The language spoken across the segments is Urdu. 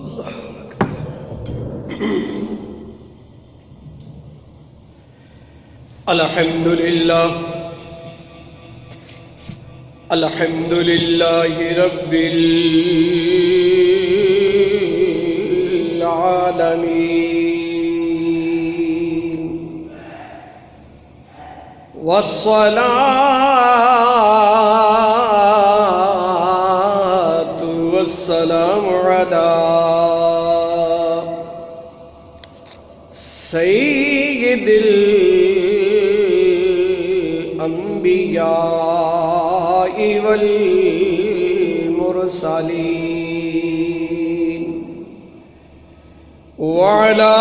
اللہ الحمدللہ الحمدللہ رب العالمین والصلاة والسلام علی سید الانبیاء والمرسلین وعلى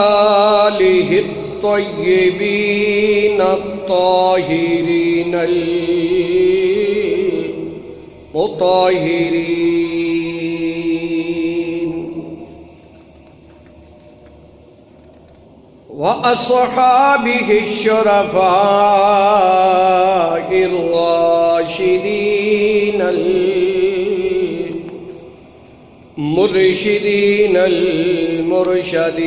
آلہ الطیبین الطاہرین المطہرین وأصحابه الشرفاء الراشدين المرشدين المرشدين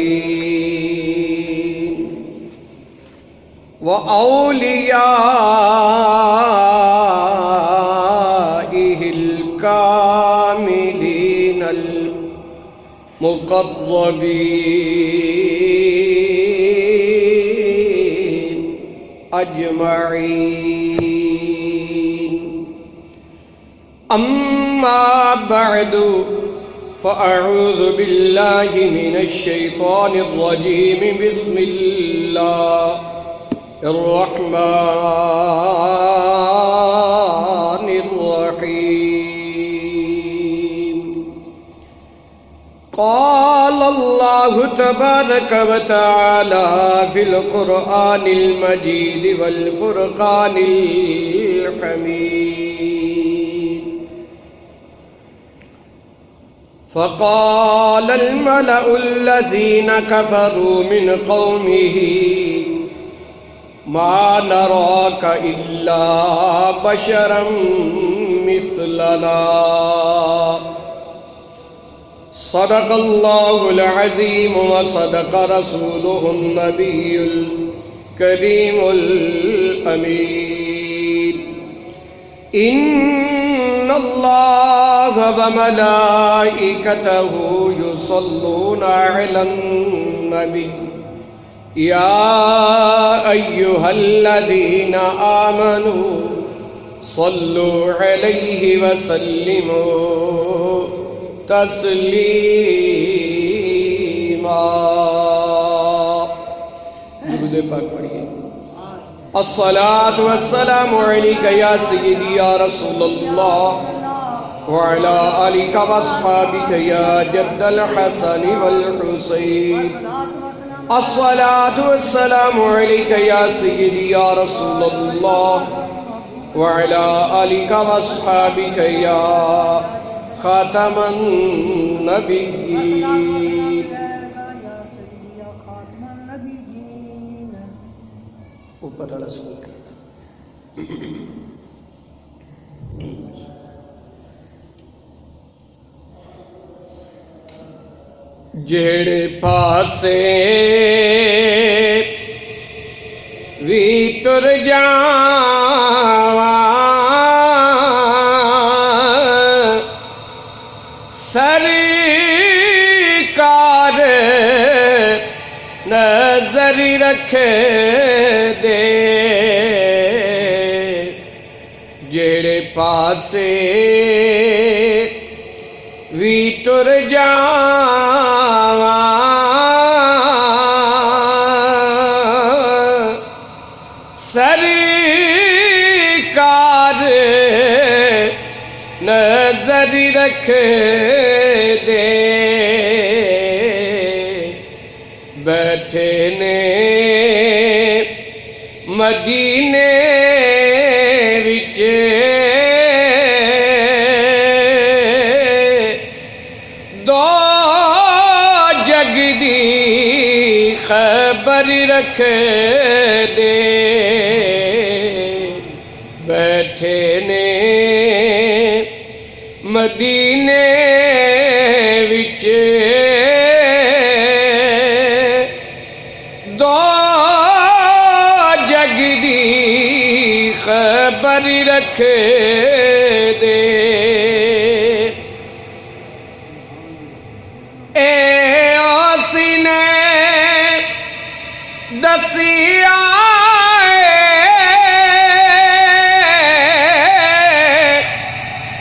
وأوليائه الكاملين المقربين أجمعين أما بعد فأعوذ بالله من الشيطان الرجيم بسم الله الرحمن الرحيم قال الله تبارك وتعالى في القرآن المجيد والفرقان الحميد فقال الملأ الذين كفروا من قومه ما نراك إلا بشرا مثلنا صدق الله العظيم وصدق رسوله النبي الكريم الأمين إن الله وملائكته يصلون على النبي يا أيها الذين آمنوا صلوا عليه وسلموا تسلیما درود پاک پڑھیے الصلاة والسلام علیکہ یا سیدی یا رسول اللہ وعلا آلک واصحابک یا جد الحسن والحسین الصلاة والسلام علیکہ یا سیدی یا رسول اللہ وعلا آلک واصحابک یا خاتم النبیین اوپر والا سن کر جڑے پاسے وی ٹر جاواں سرکار نظر رکھے دے جڑے پاسے وی ٹر جاواں سرکار نظر رکھے دے بیٹھے نے مدینے وچ دو جگ دی خبر رکھے دے بیٹھے نے مدینے وچ خبر رکھ دے اے اسی نے دسیا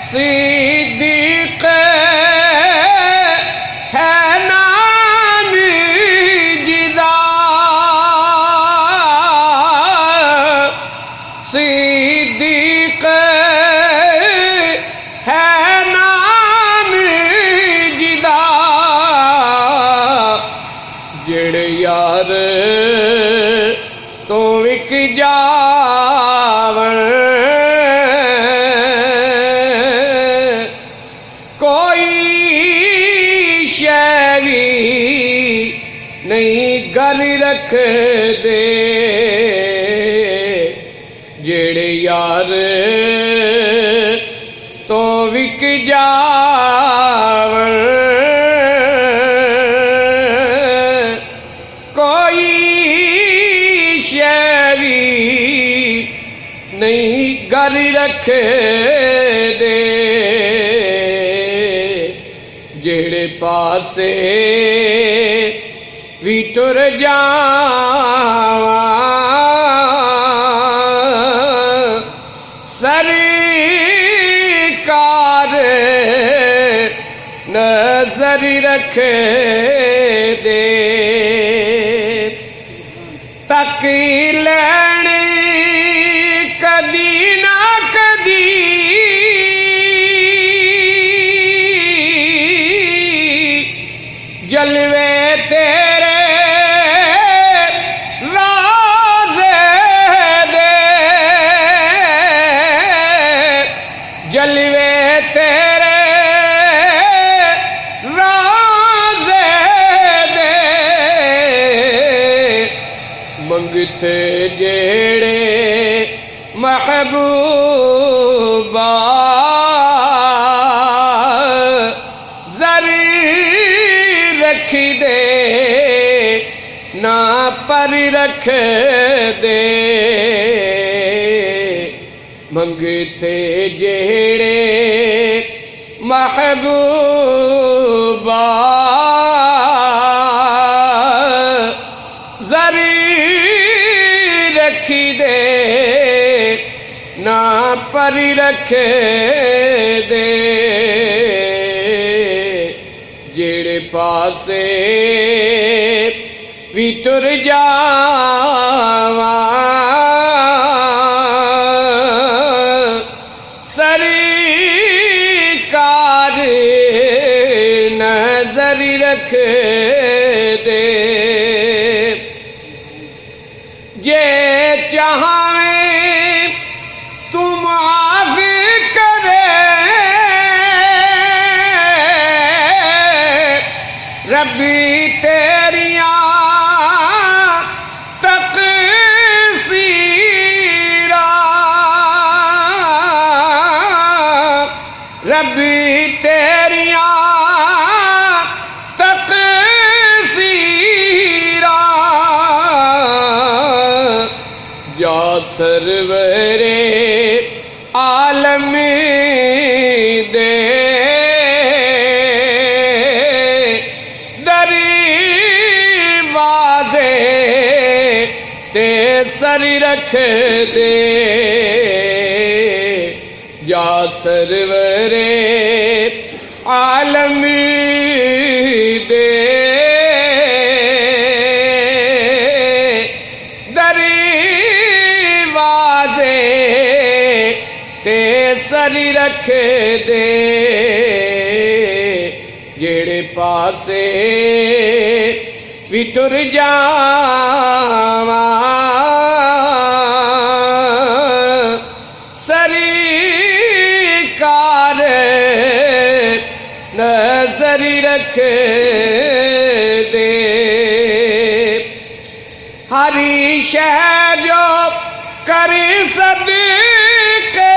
صدیق ہے نام جدا صدیق ہے نام جدا جڑے یار تو وک جاون کوئی شیوی نہیں گل رکھ دے جڑے یار تو وک جاون کوئی شیوی نہیں گل رکھ دے جڑے پاسے بھی ٹر جاواں سرکار نظر رکھ دے تک لین کدی نہ کدی جلوے تیرے راز دے جلوے تیرے راز دے منگتے جیڑے محبوبہ رکھ دے نہ پر رکھ دے منگتے جیڑے محبوبہ رکھ دے نہ پر رکھ دے جڑے پاسے بھی ٹر جاواں سرکار نظر رکھ دے جے چاہیں تو معاف کرے ربی تیریاں تقصیراں ربی تیریاں تقصیراں یا سرور عالم دے تے سر رکھ دے یا سرور عالم دے دروازے تے سر رکھ دے جڑے پاسے بھی ٹر جاواں سرکار نظر رکھ دے ہر شے جو کر صدقے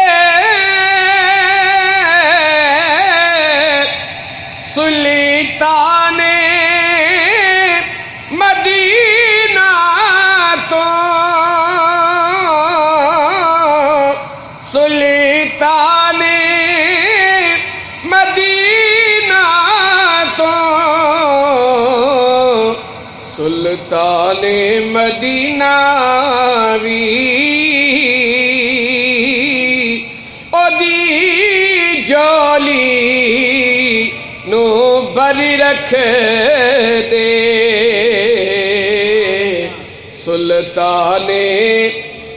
سلطان مدینہ تو سلطان مدینہ وی اودی جولی نو بری رکھ دے سلطان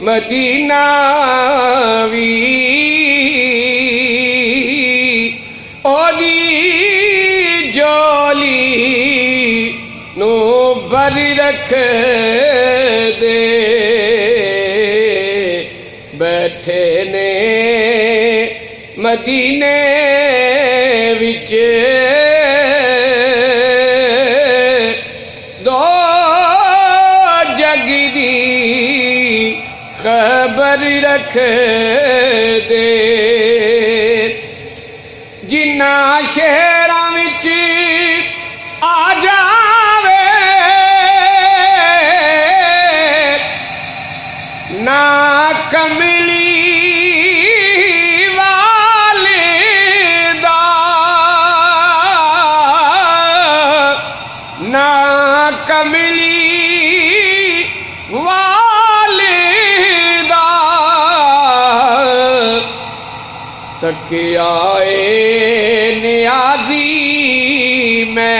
مدینہ وی اودی جولی نو بری رکھ دے بیٹھے نے مدینے وچ دو جگ دی خبر رکھ دے جنہ شہراں وچ آ جاوے نا کملی والدہ نا کملی والدہ تکیائے نیازی میں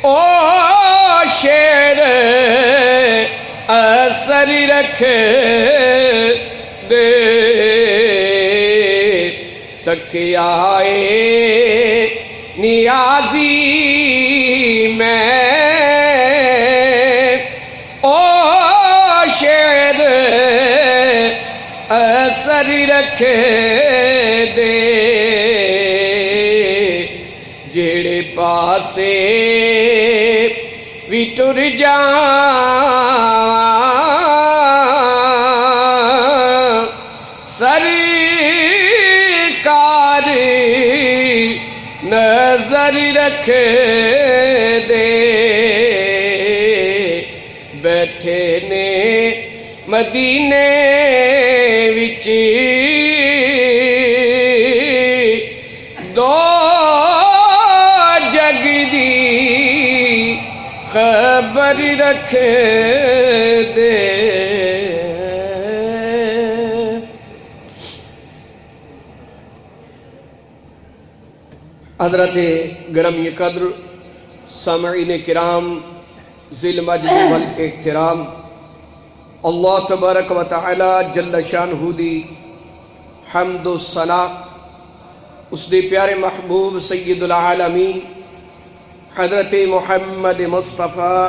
او شیر اثر رکھ دے تکیائے نیازی میں او شیر اثر رکھ دے جڑے پاسے بھی ٹر جاواں سرکار نظر رکھ دے بیٹھے نے مدینے وچ دو جگ دی خبر رکھ دے حضرت گرامی قدر سامعین کرام ذی المجد والاحترام اللہ تبارک و تعالی جل شانہ دی حمد و ثنا اس دے پیارے محبوب سید العالمین حضرت محمد مصطفیٰ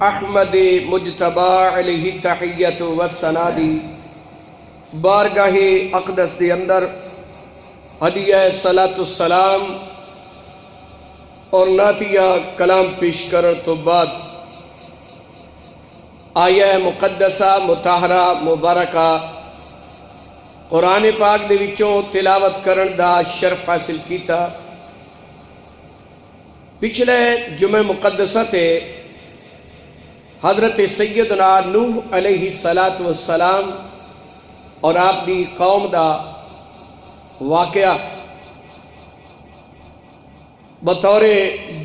احمد مجتبی علیہ تحیت و ثنا دی بارگاہ اقدس دے اندر ہدیہ صلاۃ السلام اور نعتیہ کلام پیش کرن تو بعد آیہ مقدسہ مطہرہ مبارکہ قرآن پاک دے وچوں تلاوت کرن دا شرف حاصل کیتا پچھلے جمعہ مقدسہ تے حضرت سیدنا نوح علیہ السلام اور آپ دی قوم دا واقعہ بطور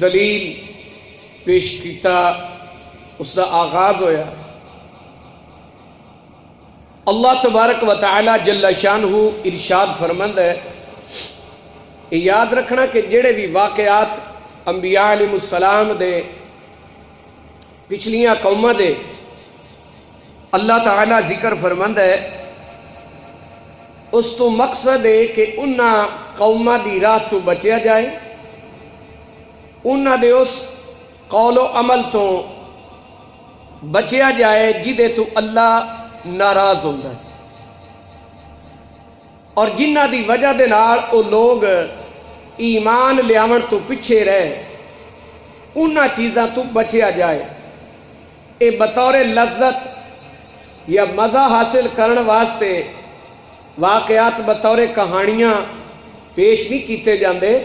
دلیل پیش کیتا اس دا آغاز ہویا اللہ تبارک و تعالی جل شانہ ارشاد فرمند ہے یاد رکھنا کہ جڑے بھی واقعات انبیاء علیہ السلام دے پچھلیاں قوماں دے اللہ تعالی ذکر فرمند ہے اس تو مقصد ہے کہ انہاں قوماں دی راہ تو بچیا جائے انہاں دے اس قول و عمل تو بچیا جائے جدے تو اللہ ناراض ہوندا ہے اور جنہ دی وجہ دے نال او لوگ ایمان لیاون تو پیچھے رہے انہاں چیزاں تو بچیا جائے اے بطور لذت یا مزہ حاصل کرن واسطے واقعات بطور کہانیاں پیش نہیں کیتے جاندے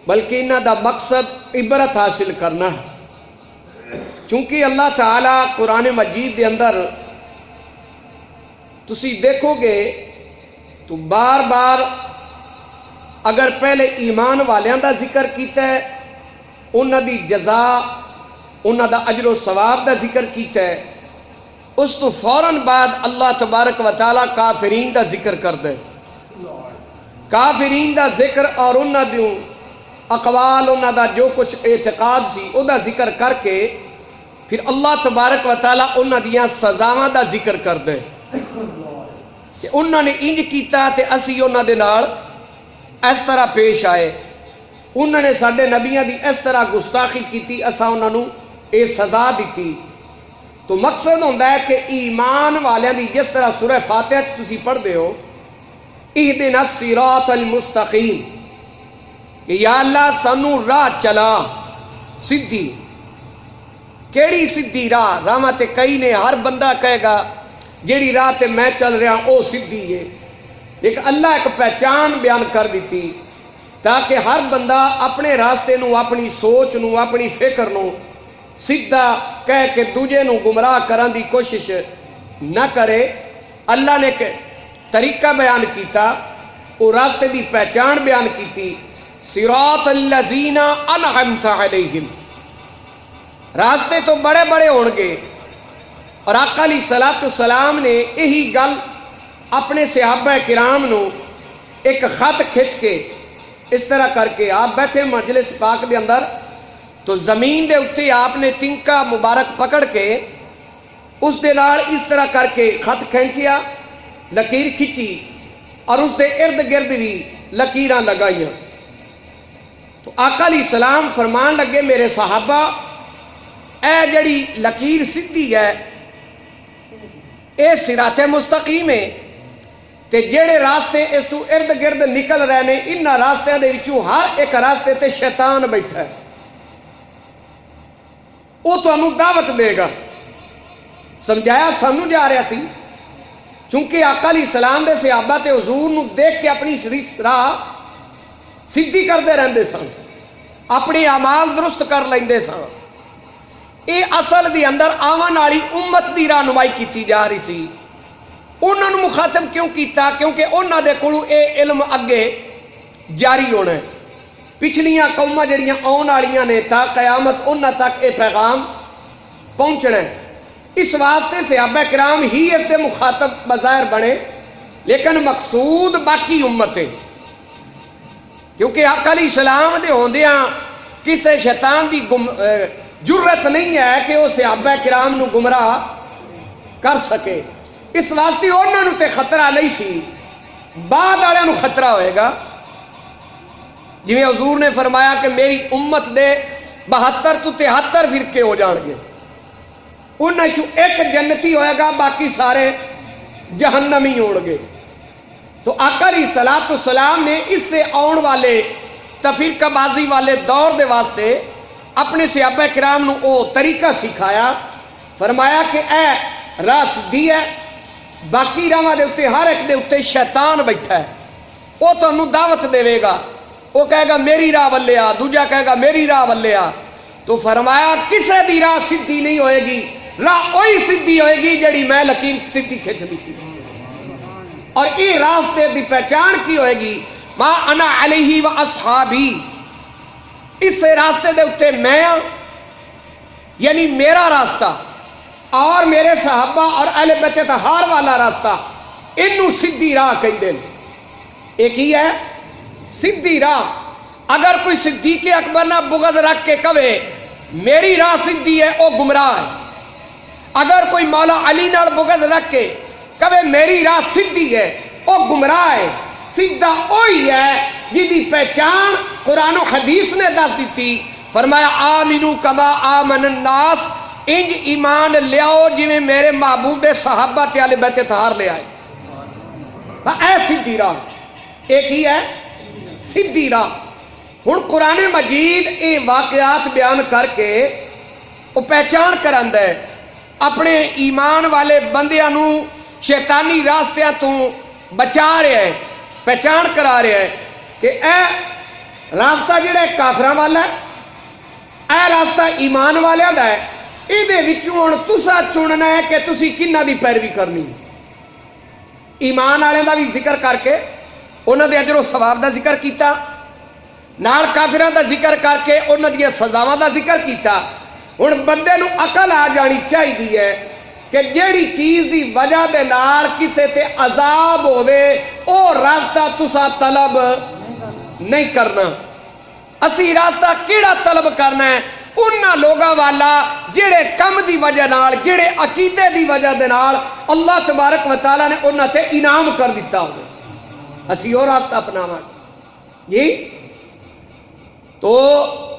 بلکہ انہاں دا مقصد عبرت حاصل کرنا ہے چونکہ اللہ تعالیٰ قرآن مجید دے اندر تسی دیکھو گے تو بار بار اگر پہلے ایمان والیاں دا ذکر کیتا ہے انہاں دی جزا انہاں دا اجر و ثواب دا ذکر کیتا ہے. اس تو فوراً بعد اللہ تبارک و تعالی کافرین دا ذکر کر دے. کافرین دا ذکر اور انہاں دیوں اقوال انہاں دا جو کچھ اعتقاد سی او دا ذکر کر کے پھر اللہ تبارک و تعالی انہاں دیاں سزاواں دا ذکر کر دے کہ انہاں نے انج کیتا تے اسی انہاں دے نال اس طرح پیش آئے. انہوں نے ساڈے نبیاں دی اس طرح گستاخی کیتی اساں انہاں نو اے سزا دیتی. تو مقصد ہوندہ ہے کہ ایمان والیاں دی جس طرح سورہ فاتحہ تسی پڑھ دے ہو اہدنا الصراط المستقیم کہ یا اللہ سانو راہ چلا سدھی. کیڑی سدھی راہ؟ راہ تے کئی نے، ہر بندہ کہے گا جیڑی راہ تے میں چل رہا او سدھی ہے. ایک اللہ ایک پہچان بیان کر دیتی تاکہ ہر بندہ اپنے راستے نو، اپنی سوچ نو، اپنی فکر نو سیدھا کہہ کے دوجے نو گمراہ کرن دی کوشش نہ کرے. اللہ نے طریقہ بیان کیتا، او راستے دی پہچان بیان کیتی. صراط الذین انعمت علیہم، راستے تو بڑے بڑے ہون گے. اور آقا علیہ الصلوۃ والسلام نے یہی گل اپنے صحابہ کرام نو ایک خط کھچ کے اس طرح کر کے آپ بیٹھے مجلس پاک دے اندر تو زمین دے اتے آپ نے تنکا مبارک پکڑ کے اس دے نال اس طرح کر کے خط کھینچیا، لکیر کھچی اور اس دے ارد گرد بھی لکیراں لگائیاں. تو آقا علیہ السلام فرمان لگے میرے صحابہ اے جڑی لکیر سدھی ہے اے صراط مستقیم ہے، تے جڑے راستے اس تو ارد گرد نکل رہے نے انہاں راستیاں دے وچوں ہر ایک راستے تے شیطان بیٹھا ہے. وہ تانوں دعوت دے گا. سمجھایا سانوں جا رہا سی چونکہ آقا علیہ السلام دے صحابہ تے حضور نو دیکھ کے اپنی راہ سدھی کردے رہندے سن، اپنے اعمال درست کر لیندے سن. اے اصل دی اندر آون والی امت دی رہنمائی کیتی جا رہی سی. انہاں نو مخاطب کیوں کیتا؟ کیونکہ انہاں دے کولوں اے علم اگے جاری ہونا ہے. پچھلیاں قوماں جڑیاں آن والیاں نے تا قیامت انہاں تک اے پیغام پہنچنا ہے. اس واسطے صحابہ کرام ہی اس دے مخاطب بظاہر بنے، لیکن مقصود باقی امت ہے. کیونکہ آقا علیہ السلام دے ہوندیاں کسے شیطان دی جرت نہیں ہے کہ وہ صحابہ کرام نو گمراہ کر سکے. اس واسطے انہاں نو تے خطرہ نہیں سی، بعد والوں نو خطرہ ہوئے گا. جی حضور نے فرمایا کہ میری امت دے 72 تو 73 فرقے ہو جان گے، انہاں چوں ایک جنتی ہوئے گا، باقی سارے جہنمی ہون گے. تو آقا علیہ الصلوۃ والسلام نے اس سے آن والے تفرقہ بازی والے دور دے واسطے اپنے صحابہ کرام نو او طریقہ سکھایا. فرمایا کہ اے راہ سدھی ہے، باقی راواں دے اتے ہر ایک دے اتے شیطان بیٹھا ہے. وہ تانوں دعوت دے گا، وہ کہے گا میری راہ ولے آ، دوجا کہے گا میری راہ ولے آ. تو فرمایا کسے دی راہ سدھی نہیں ہوئے گی، راہ وہی سدھی ہوئے گی جڑی میں لکیر سدھی کھچ دیتی. اور یہ راستے دی پہچان کی ہوئے گی؟ ما انا علیہ و اصحابی، اس راستے دے اتے میں یعنی میرا راستہ اور میرے صحابہ اور اہل بیت طہار والا راستہ، انہوں سدھی راہ کہیں دیں. ایک ہی ہے سدھی راہ. اگر کوئی صدیق اکبر نہ بغض رکھ کے کہے میری راہ سدھی ہے وہ گمراہ ہے. اگر کوئی مولا علی نال بغض رکھ کے کہے میری راہ سدھی ہے وہ گمراہ ہے. سیدھا وہی ہے جدی پہچان قرآن و حدیث نے دس دیتی. فرمایا آمنو کما آمن الناس، انج ایمان لیاؤ جویں میرے محبوب دے صحابہ تے اہل بیت طہار لے آئے. اے سدھی راہ ایک ہی ہے سدھی راہ. ہن قرآن مجید اے واقعات بیان کر کے وہ پہچان کراندا ہے اپنے ایمان والے بندیاں نو شیطانی راستیاں تو بچا رہا ہے، پہچان کرا رہا ہے کہ اے راستہ جڑا کافراں والا ہے، اے راستہ ایمان والیاں دا ہے. یہ وچوں ہن تساں چننا ہے کہ تسی کنہ دی پیروی کرنی. ایمان والے دا بھی ذکر کر کے انہاں دے اجر و ثواب دا ذکر کیتا، نال کافراں دا ذکر کر کے انہاں دی سزاواں دا ذکر کیتا. ہن بندے نو عقل آ جانی چاہیے کہ جیڑی چیز دی وجہ دے نال کسے تے عذاب ہوے او راستہ تسا طلب نہیں کرنا. اسی راستہ کیڑا طلب کرنا ہے؟ انہاں لوگاں والا جڑے کم دی وجہ نال، جڑے عقیدے دی وجہ دے نال اللہ تبارک و تعالی نے انہاں تے انعام کر دیتا ہوگا. اسی وہ راستہ اپناواں جی. تو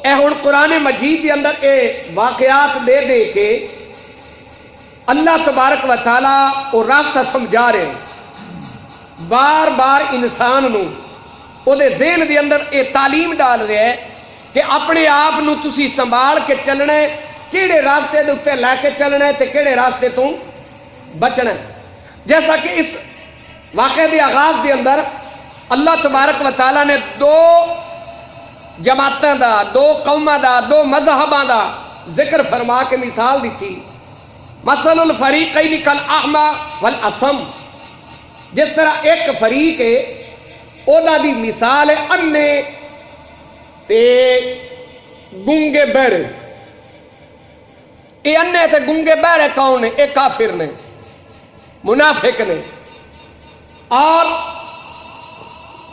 اے ہن قرآن مجید دے اندر اے واقعات دے دے کے اللہ تبارک و تعالی وہ راستہ سمجھا رہے ہیں. بار بار انسان نو او دے ذہن دے اندر اے تعلیم ڈال رہے ہیں کہ اپنے آپ نو تسی سنبھال کے چلنا ہے، کیڑے راستے دے اوتے لے کے چلنا ہے تے کیڑے راستے تو بچنا ہے. جیسا کہ اس واقعے دے آغاز دے اندر اللہ تبارک و تعالی نے دو جماعتاں دا، دو قوماں دا، دو مذہباں دا ذکر فرما کے مثال دیتی. مثل الفریقین کالاعمی والاصم، جس طرح ایک فریق ہے اودا دی مثال ہے انے تے گونگے بہرے. اے انے تے گونگے بہرے کون نے؟ اے کافر نے، منافق نے. اور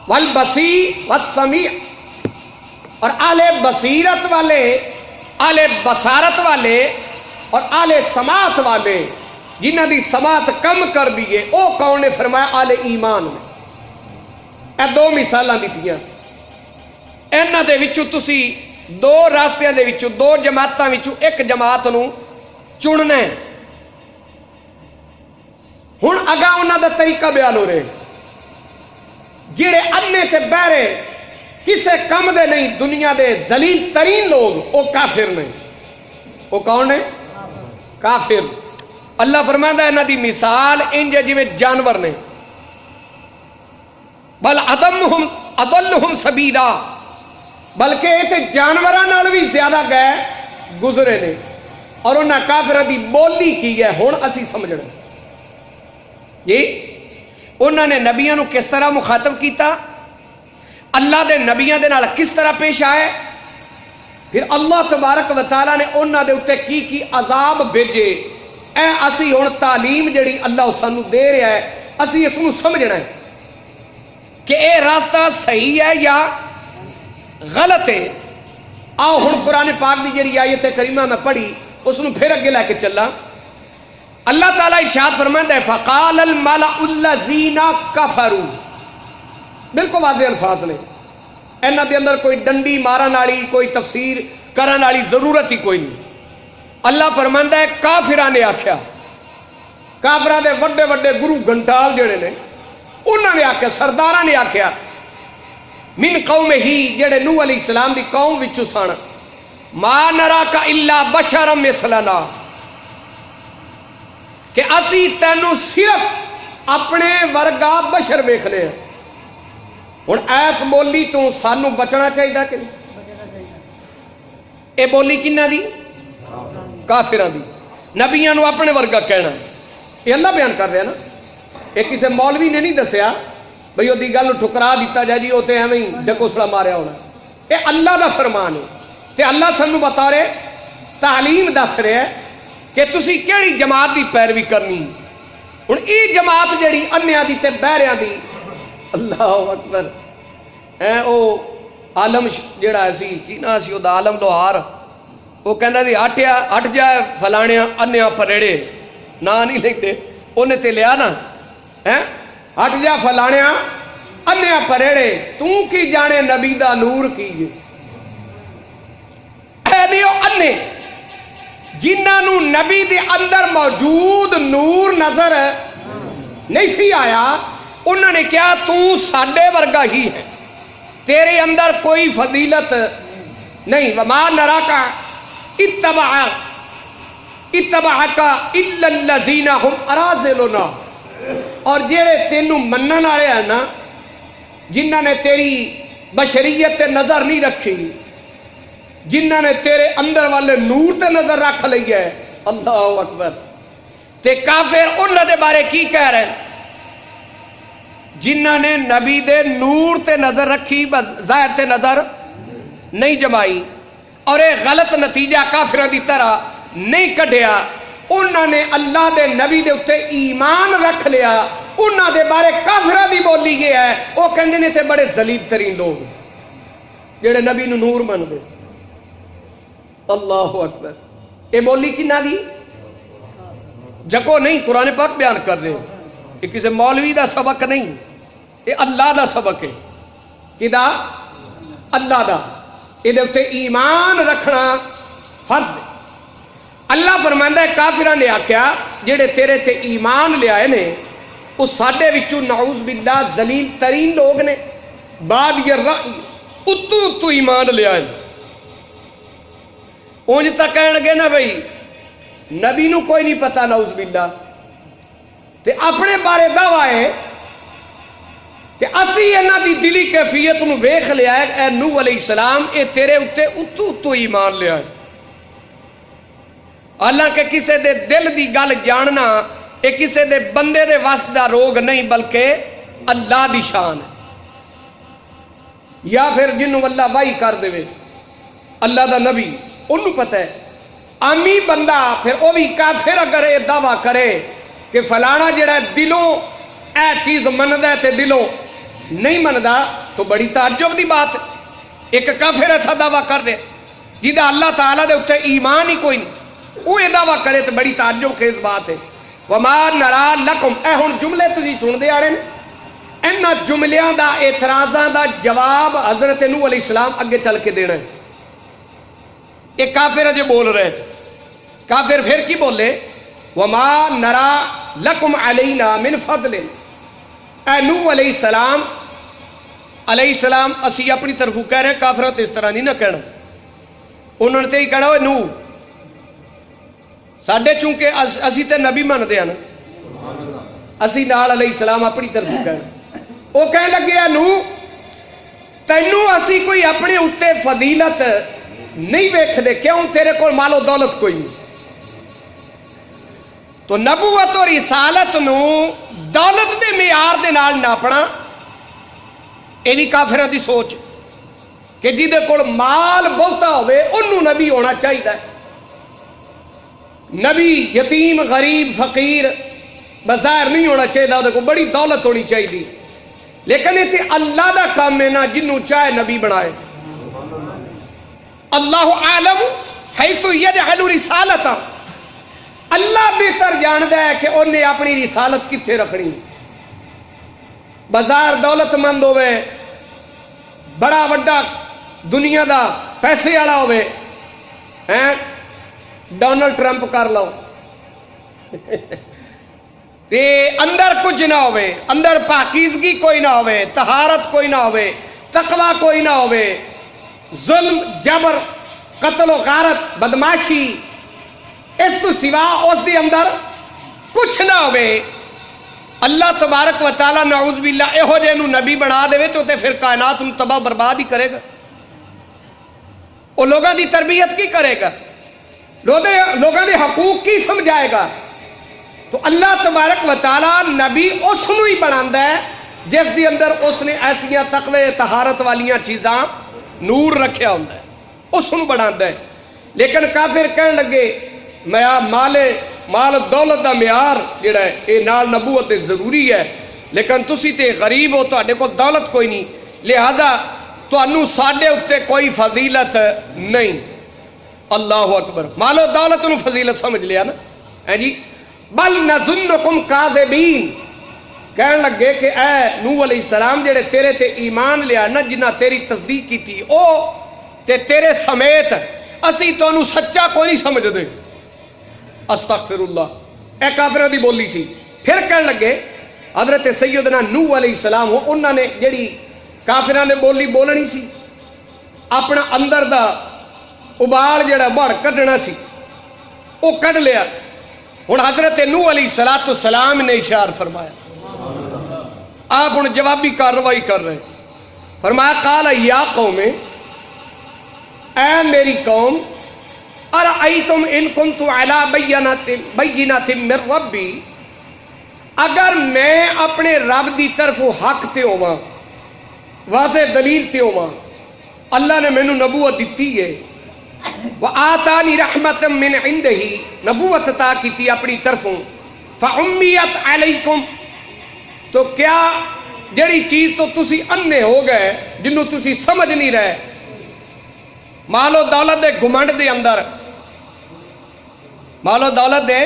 والبصیر والسمیع، اور اہل بصیرت والے، اہل بصارت والے اور اہل سماعت والے جنہ دی سماعت کم کر دیے او کون نے؟ فرمایا اہل ایمان نے. اے دو مثالاں دتیاں. انہاں دے وچوں تسی دو راستیاں دے وچوں، دو جماعتاں وچوں ایک جماعت نو چننا ہے. ہن اگاں انہاں دا طریقہ بیان ہو رہے. جڑے انے تے بہرے کسے کم دے نہیں، دنیا دے ذلیل ترین لوگ او کافر نے. او کون نے؟ کافر. اللہ فرماتا ہے انہاں دی مثال انج جویں جانور نے. بل اضلہم سبیلا، بلکہ یہ تے جانوراں نال بھی زیادہ گئے گزرے نے. اور انہاں کافراں دی بولی کی ہے ہن اسی سمجھنا جی. انہاں نے نبیاں نو کس طرح مخاطب کیتا، اللہ دے نبیاں دے نال کس طرح پیش آئے، پھر اللہ تبارک و تعالی نے انہاں دے اوتے کی عذاب بھیجے. اے اسی ہن تعلیم جڑی اللہ سانو دے رہا ہے اسی اس نو سمجھنا ہے کہ اے راستہ صحیح ہے یا غلط ہے. آؤ ہن قرآن پاک دی جڑی آیت کریمہ میں پڑھی اس نو پھر اگے لے کے چلا. اللہ تعالیٰ ارشاد فرماتا ہے فقال الملأ الذین کفروا، بالکل واضح الفاظ نے. انہاں دے اندر کوئی ڈنڈی مارن والی، کوئی تفسیر کرن والی ضرورت ہی کوئی نہیں. اللہ فرماندا ہے کافراں نے آکھیا، کافراں دے وڈے وڈے گرو گھنٹال جڑے نے انہاں نے آکھیا، سرداراں نے آکھیا من قوم ہی جڑے نوح علیہ السلام دی قوم وچوں سن، ما نراک الا بشرا مثلنا، کہ اسی تینوں صرف اپنے ورگا بشر ویکھنے ہیں. ہن ایس بولی تو سانو بچنا چاہیے کہ اے بولی کنہ دی؟ کافراں دی. نبیاں نو اپنے ورگا کہنا یہ اللہ بیان کر رہا ہے نا. یہ کسی مولوی نے نہیں دسیا بھئی وہ دی گل ٹھکرا دیتا جائے جی وہ تو ایویں ڈکوسڑا ماریا ہونا. یہ اللہ دا فرمان ہے تے اللہ سانو بتا رہے، تعلیم دس رہے ہے کہ تسی کیڑی جماعت دی پیروی کرنی. ہن ای جماعت جڑی انیاں دی تے بہریاں دی، اللہ اکبر، ہے او عالم جڑا سی کی نا سی او دا عالم لوہار، وہ کہندا سی ہٹ جائے فلانیاں انیاں پریڑے، نا نہیں لیندے اونے تے لیا نا، ہیں ہٹ جا فلانیاں انیاں پریڑے، تو کی جانے نبی دا نور کی اے نیو انے جنہاں نو نبی دے اندر موجود نور نظر نہیں سی آیا، انہوں نے کیا تو ساڈے ورگا ہی ہے، تیرے اندر کوئی فضیلت نہیں. وما نراکا اتبعکا الا الذین هم اراذلنا، اور جڑے تینوں منن والے ہیں نا، جنہاں نے تیری بشریت تے نظر نہیں رکھی، جنہاں نے تیرے اندر والے نور تے نظر رکھ لی ہے. اللہ اکبر. تے کافر انہاں دے بارے کی کہہ رہے ہیں؟ جنہاں نے نبی دے نور تے نظر رکھی بس ظاہر تے نظر نہیں جمائی اور ایک غلط نتیجہ کافروں دی طرح نہیں کڈیا، انہوں نے اللہ دے نبی دے اتے ایمان رکھ لیا، انہوں دے بارے کافرہ دی بولی گیا ہے، وہ کہندے نے تھے بڑے ذلیل ترین لوگ جڑے نبی نو نور من دے۔ اللہ اکبر، یہ بولی کی نہ دی جکو نہیں، قرآن پاک بیان کر رہے ہیں، یہ کسی مولوی دا سبق نہیں، یہ اللہ دا سبق ہے۔ کدا؟ اللہ دا، یہ دے اتے ایمان رکھنا فرض ہے۔ اللہ فرماندا ہے کافرہ نے آکھیا جڑے تیرے تے ایمان لے آئے نے وہ ساڈے وچوں نعوذ باللہ ذلیل ترین لوگ نے، بعد یہ اتو ایمان لے آئے، اونج تک کہن لگے نا بھئی نبی نو کوئی نہیں پتا نعوذ باللہ، تے اپنے بارے دعویٰ ہے کہ اسی انہاں دی دلی کیفیت نو ویکھ لیا ہے، اے نوح علیہ السلام اے تیرے اتے اتو ایمان لے آئے۔ حالانکہ کسے دے دل دی گل جاننا اے کسے دے بندے دے واسط دا روگ نہیں بلکہ اللہ دی شان ہے، یا پھر جنوں اللہ وحی کر دے اللہ دا نبی انہوں پتہ ہے، عامی بندہ پھر وہ بھی کافر اگر یہ دعویٰ کرے کہ فلانا جڑا دلوں اے چیز مندہ ہے تے دلوں نہیں مندہ تو بڑی تعجب دی بات ہے۔ ایک کافر ایسا دعویٰ کر دے جیدہ اللہ تعالیٰ دے اتے ایمان ہی کوئی نہیں، وہ یہ دعویٰ کرے تو بڑی تعجب خیز بات ہے۔ وَمَا نَرَا لَكُمْ، اے ہن جملے تسی سن دے آڑے انہاں جملیاں دا اعتراضاں دا جواب حضرت نوح علیہ السلام اگے چل کے دینا ہے۔ ایک کافر جو بول رہے کافر پھر کی بولے وَمَا نَرَا لَكُمْ عَلَيْنَا مِنْ فَضْلٍ، اے نوح علیہ السلام اسی اپنی طرفوں کہہ رہے ہیں، کافرات اس طرح نہیں نہ کہنا، انہوں نے تے ہی کہنا ہوئے نوح ساڑھے چونکہ اسی تے نبی من دیا نا، اسی نال علیہ السلام اپنی طرفوں کہنا، وہ کہنے لگے ہیں نوح تینوں اسی کوئی اپنے اتے فضیلت نہیں ویکھ دے، کیوں تیرے کو مال و دولت کوئی نہیں، تو نبوت اور رسالت نو دولت دے معیار دے نال ناپنا یہ بھی کافروں دی سوچ کہ جیدے کول مال بہتا ہوئے انہوں نبی ہونا چاہیے، نبی یتیم غریب فقیر بظاہر نہیں ہونا چاہیے، وہ بڑی دولت ہونی چاہیے، لیکن یہ اللہ دا کام ہے نا جنوں چاہے نبی بنائے۔ اللہ عالم حیث یجعل رسالتا، اللہ بہتر جاندہ ہے کہ انہیں اپنی رسالت کتھے رکھنی، بازار دولت مند ہوئے بڑا وڈا دنیا دا پیسے والا ہوئے ڈونلڈ ٹرمپ کر لو تے اندر کچھ نہ ہوئے، اندر پاکیزگی کوئی نہ ہوئے، طہارت کوئی نہ ہوئے، تقوی کوئی نہ ہوئے، ظلم جبر قتل و غارت بدماشی اس تو سوا اس دی اندر کچھ نہ ہوئے، اللہ تبارک و تعالیٰ نعوذ باللہ اہو جے نو نبی بنا دے تو تے پھر کائنات نو تباہ برباد ہی کرے گا، وہ لوگوں دی تربیت کی کرے گا، لوگوں دے حقوق کی سمجھائے گا، تو اللہ تبارک و تعالیٰ نبی اس نو ہی بناندہ ہے جس دی اندر اس نے ایسیاں تقوی طہارت والیاں چیزاں نور رکھیا ہوندہ ہے، اس نو بناندہ ہے۔ لیکن کافر کہنے لگے مال دولت دا معیار جڑا ہے اے نال نبوت ضروری ہے، لیکن تسی تے غریب ہو تہاڈے کو دولت کوئی نہیں، لہذا تانوں ساڈے اتے کوئی فضیلت نہیں۔ اللہ اکبر، مال و دولت نو فضیلت سمجھ لیا نا جی۔ بل نظنکم کاذبین، کہنے لگے کہ اے نوح علیہ السلام جڑے تیرے تے ایمان لیا نا، جنہ تیری تصدیق کی تھی او تے تیرے سمیت اسی تو انہوں سچا کوئی نہیں سمجھ دے۔ استغفر اللہ، اے کافرہ دی بولی سی۔ پھر کہنے لگے حضرت سیدنا نوح علیہ السلام ہو، انہوں نے جڑی کافرہ نے بولی بولنی سی، اپنا اندر دا ابال جڑا بڑھ کٹنا سی وہ کٹ لیا، اور حضرت نوح علیہ السلام نے اشار فرمایا، آپ ان جوابی کارروائی کر رہے، فرمایا قال یا قوم، اے میری قوم، ارأیتم ان کنت علی بینات من ربی، اگر میں اپنے رب دی طرف حق تے ہوواں، واضح دلیل تے ہوواں، اللہ نے مینوں نبوت دیتی ہے، وآتانی رحمت من عندہ، نبوت عطا کیتی اپنی طرفوں، فعمیت علیکم، تو کیا جڑی چیز تو تسی انے ہو گئے جنوں تسی سمجھ نہیں رہے، مال و دولت دے گھمنڈ دے اندر، مال و دولت دے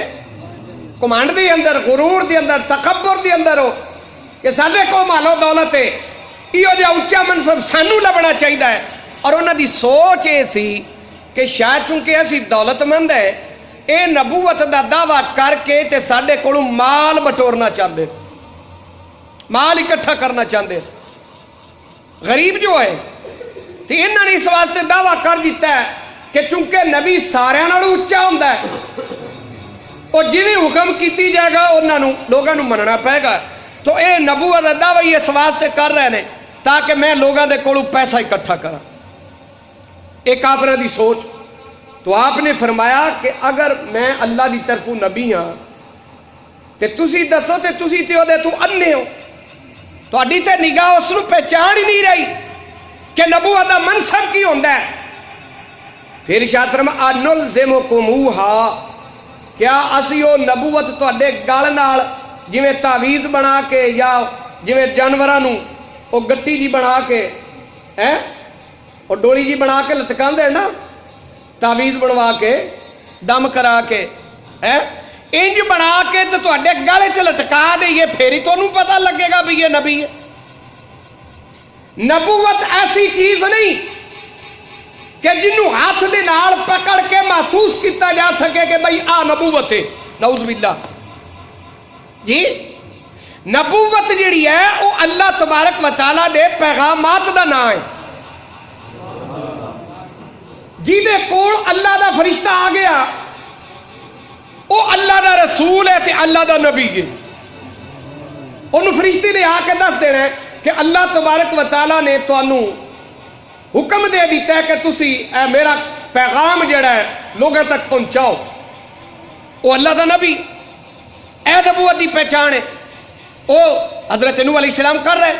گھمنڈ دے اندر، غرور دے اندر، تکبر دے اندر ہو کہ سارے کو مال و دولت ہے، یہ جا اچا منصب سانو لبنا چاہیے ہے، اور انہاں دی سوچ یہ سی کہ شاید چونکہ اسی دولت مند ہے، اے نبوت دا دعویٰ کر کے تے ساڈے کولوں مال بٹورنا چاہتے، مال اکٹھا کرنا چاہتے، غریب جو ہے تو انہوں نے اس واسطے دعویٰ کر دیتا ہے کہ چونکہ نبی سارے نالوں اچا ہوندا ہے، اور جنہیں حکم کیتی جائے گا انہوں لوگوں نوں مننا پائے گا، تو اے نبوت دا دعویٰ اس واسطے کر رہے ہیں تاکہ میں لوگوں دے کولوں پیسہ اکٹھا کرا، ایک کافرہ دی سوچ۔ تو آپ نے فرمایا کہ اگر میں اللہ دی طرفوں نبی ہاں تے تسی دسو تے تسی تے دے تو انے ہو، تو اڈی تے نگاہ اس نو پہچان ہی نہیں رہی کہ نبوت دا منصب کی ہوندا ہے۔ پھر ارشاد فرمایا انلزمکموہا، کیا اسی او نبوت تواڈے گل نال جویں تعویذ بنا کے یا جویں جانوراں نوں او گٹی جی بنا کے اور ڈولی جی بنا کے لٹکان دے نا، تعویذ بنوا کے دم کرا کے انج بنا کے تو تواڈے گلے چ لٹکا دئیے، پھر ہی تانوں پتہ لگے گا بھی یہ نبی ہے۔ نبوت ایسی چیز نہیں کہ جنوں ہاتھ دے نال پکڑ کے محسوس کیتا جا سکے کہ بھئی آ نبوت ہے، نعوذ باللہ جی۔ نبوت جڑی ہے وہ اللہ تبارک و تعالیٰ دے پیغامات دا نام ہے، جی دے کول اللہ دا فرشتہ آ گیا وہ اللہ دا رسول ہے تے اللہ دا نبی ہے، انہوں فرشتے نے آ کے دس دینا ہے کہ اللہ تبارک و تعالیٰ نے تانوں حکم دے دیتا ہے کہ تسی اے میرا پیغام جڑا ہے لوگوں تک پہنچاؤ، وہ اللہ دا نبی، اے نبوت دی پہچان ہے، وہ حضرت نوح علیہ السلام کر رہے،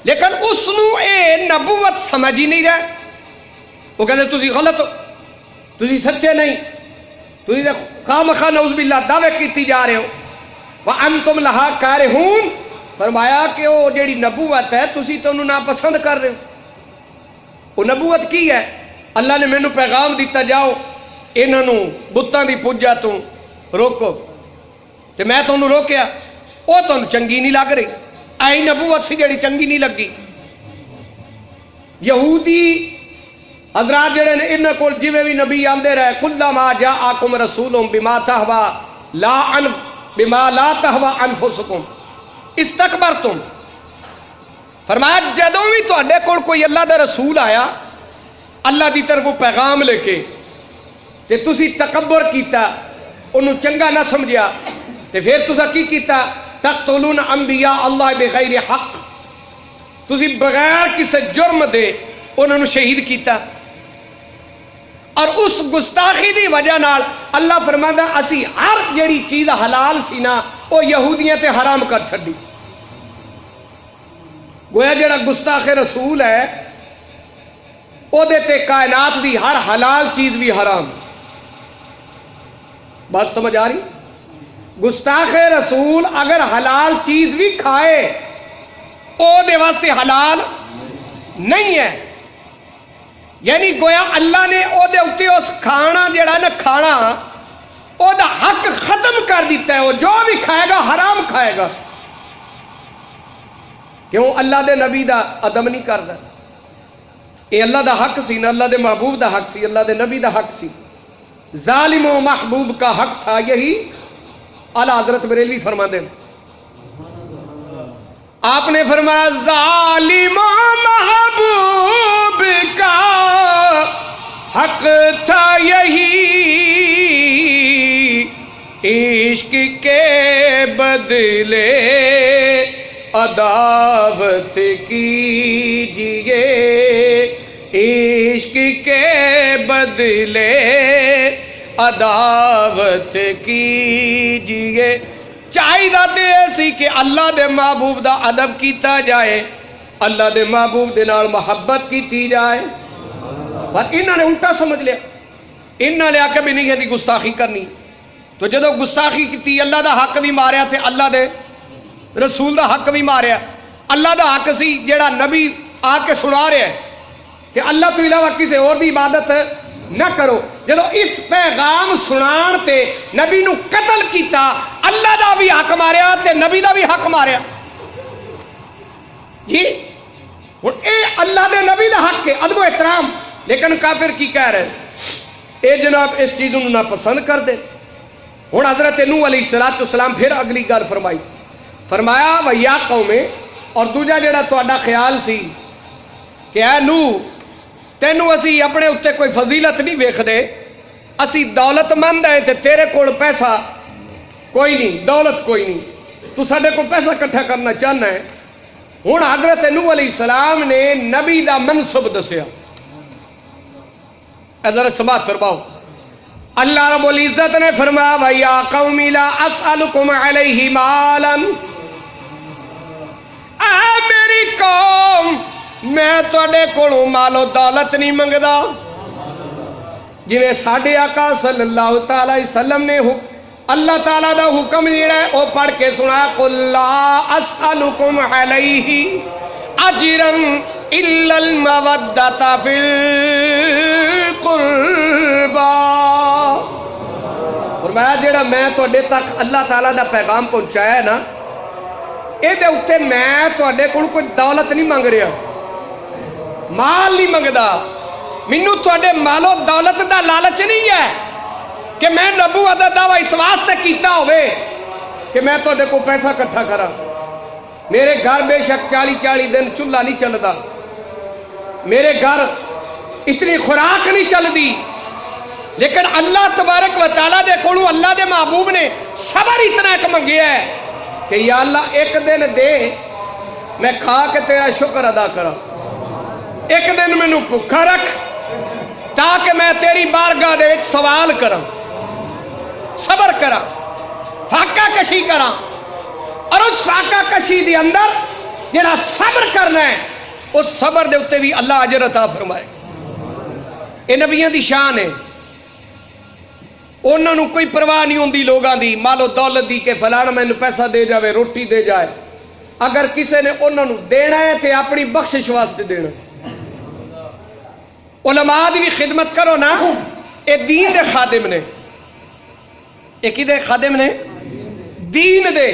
لیکن اس نو اے نبوت سمجھ ہی نہیں رہے، وہ کہتے تسی غلط ہو، تسی سچے نہیں، تسی خامخواہ نعوذ باللہ دعوے کیتی جا رہے ہو، وَأَنْتُمْ لَهَا كَارِهُونَ، فرمایا کہ وہ جیڑی نبوت ہے تسی تو انہوں ناپسند کر رہے ہو، وہ نبوت کی ہے، اللہ نے مینوں پیغام دیتا جاؤ انہوں بتاں دی پوجا تو روکو، تے میں تو انہوں روکیا، وہ تو چنگی نہیں لگ رہی، آئی نبوت سی جیڑی چنگی نہیں لگی۔ یہودی حضرات جڑے نے انہاں کول جویں بھی نبی آندے رہے، کلما جاءکم رسول بما لا تہوا انفسکم استکبرتم، فرمایا جدوں بھی تواڈے کول کوئی اللہ دا رسول آیا اللہ دی طرف پیغام لے کے تے تسی تکبر کیتا، انہوں چنگا نہ سمجھیا، تے پھر تسا کی کیتا، تقتلون انبیاء اللہ بغیر حق، تسی بغیر کسی جرم دے انہوں نے شہید کیتا، اور اس گستاخی دی وجہ نال اللہ فرماندا اسی ہر جڑی چیز حلال سی نا وہ یہودیاں تے حرام کر چھڈی، گویا جڑا گستاخ رسول ہے او دے تے کائنات دی ہر حلال چیز بھی حرام، بات سمجھ آ رہی؟ گستاخ رسول اگر حلال چیز بھی کھائے او دے واسطے حلال نہیں ہے، یعنی گویا اللہ نے او دے اتے اس کھانا جڑا نا کھانا او دا حق ختم کر دیتا ہے، وہ جو بھی کھائے گا حرام کھائے گا، کیوں اللہ دے نبی دا ادب نہیں کردا، اے اللہ دا حق سی نا، اللہ دے محبوب دا حق سی، اللہ دے نبی دا حق سی، ظالم و محبوب کا حق تھا، یہی اعلیٰ حضرت بریلوی فرما دیں، آپ نے فرمایا ظالم و محبوب کا حق تھا یہی، عشق کے بدلے عداوت کیجئے، عشق کے بدلے عداوت کیجئے، چاہیے تے ایسی کہ اللہ دے محبوب دا ادب کیتا جائے، اللہ دے محبوب دے نال محبت کیتی جائے، پر انہوں نے الٹا سمجھ لیا. انہوں نے آکے بھی نہیں ہے گستاخی کرنی. تو جدو گستاخی کی اللہ دا حق بھی ماریا تھے اللہ دے رسول دا حق بھی ماریا. اللہ دا حق سی جیڑا نبی آ کے سنا رہا ہے کہ اللہ تو علاوہ کسی اور دی عبادت نہ کرو. جدو اس پیغام سنان تے نبی نو قتل کیتا, اللہ دا بھی حق ماریا تے نبی دا بھی حق ماریا. جی اے اللہ دے نبی دا حق ہے, ادب و احترام. لیکن کافر کی کہہ رہے اے جناب اس چیزوں نہ پسند کر دے. ہوں حضرت نوح علیہ السلام پھر اگلی گل فرمائی, فرمایا وَيَا قَوْمِ, اور دوجا جڑا تہاڈا خیال سی کہ اے نوح تینوں اسی اپنے اتنے کوئی فضیلت نہیں ویکھدے, اسی دولت مند ہیں تے تیرے کول پیسہ کوئی نہیں, دولت کوئی نہیں, تو ساڈے کو پیسہ کٹھا کرنا چاہنا ہے. ہوں حضرت نوح علیہ السلام نے نبی دا منصب دسیا. حضرت سماعت فرماؤ, اللہ رب العزت نے فرمایا وَيَا قَوْمِ لَا أَسْأَلُكُمْ عَلَيْهِ مَالًا, اے میری قوم میں تواڈے کولوں مال و دولت نہیں منگدا. جویں ساڈے آقا صلی اللہ تعالی وسلم نے اللہ تعالیٰ دا حکم جڑا ہے وہ پڑھ کے سنا, قُلْ لَا أَسْأَلُكُمْ عَلَيْهِ أَجْرًا إِلَّا الْمَوَدَّةَ فِي الْقُرْبَى. فرمایا جڑا میں تواڈے تک اللہ تعالیٰ دا پیغام پہنچایا ہے نا, اے دے اُتے میں تواڈے کول کوئی دولت نہیں منگ رہا, مال نہیں منگدا. مینوں تواڈے مال و دولت دا لالچ نہیں ہے کہ میں نبوت دا دعویٰ اس واسطے کیتا ہوئے کہ میں تواڈے کو پیسہ کٹھا کرا. میرے گھر بے شک 40 دن چولہا نہیں چلدا, میرے گھر اتنی خوراک نہیں چلدی, لیکن اللہ تبارک و تعالیٰ دے کولوں اللہ دے محبوب نے صبر اتنا ایک منگیا ہے کہ یا اللہ ایک دن دے میں کھا کے تیرا شکر ادا کرا, ایک دن میں نو بھوکا رکھ تاکہ میں تیری بارگاہ دے وچ سوال کرا, صبر کرا, فاقہ کشی کرا, اور اس فاقہ کشی دے اندر جڑا صبر کرنا ہے اس صبر دے اتے بھی اللہ اجر عطا فرمائے. اے نبیوں دی شان ہے, انہوں نے کوئی پرواہ نہیں ہوندی لوگاں دی مال و دولت دی کہ فلانا مینوں پیسہ دے جاوے, روٹی دے جائے. اگر کسی نے انہوں نے دینا ہے تو اپنی بخشش واسطے دینا. علماء دی بھی خدمت کرو نا, اے دین دے خادم نے, اے کی دے خادم نے, دین دے.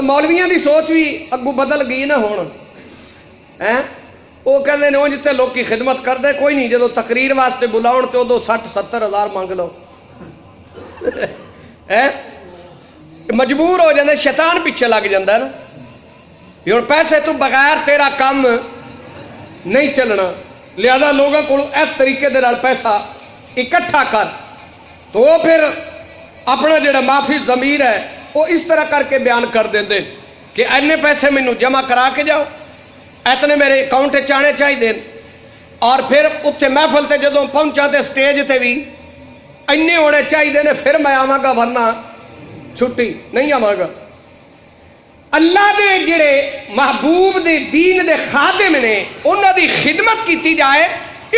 مولویاں دی سوچ بھی اگو بدل گئی نا ہون, وہ کہتے ہیں جتنے لوگ کی خدمت کر دے کوئی نہیں, جدو تقریر واسطے بلاؤن تو ادو 60-70 ہزار مانگ لو. مجبور ہو جاندے, شیطان پیچھے لگ جاندہ نا. یہ پیسے تو بغیر تیرا کام نہیں چلنا, لہذا لوگوں کو اس طریقے دے نال پیسہ اکٹھا کر. تو وہ پھر اپنا جڑا معافی ضمیر ہے وہ اس طرح کر کے بیان کر دیں کہ اینے پیسے مینوں جمع کرا کے جاؤ, اتنے میرے اکاؤنٹ چانے چاہیے دین. اور پھر اتنے محفل تے جدوں پہنچا تے سٹیج تے بھی اینے ہونے چاہیے نے, پھر میں آواں گا ورنہ چھٹی نہیں آواں گا. اللہ دے جڑے محبوب دے دین دے خادم نے انہاں دی خدمت کیتی جائے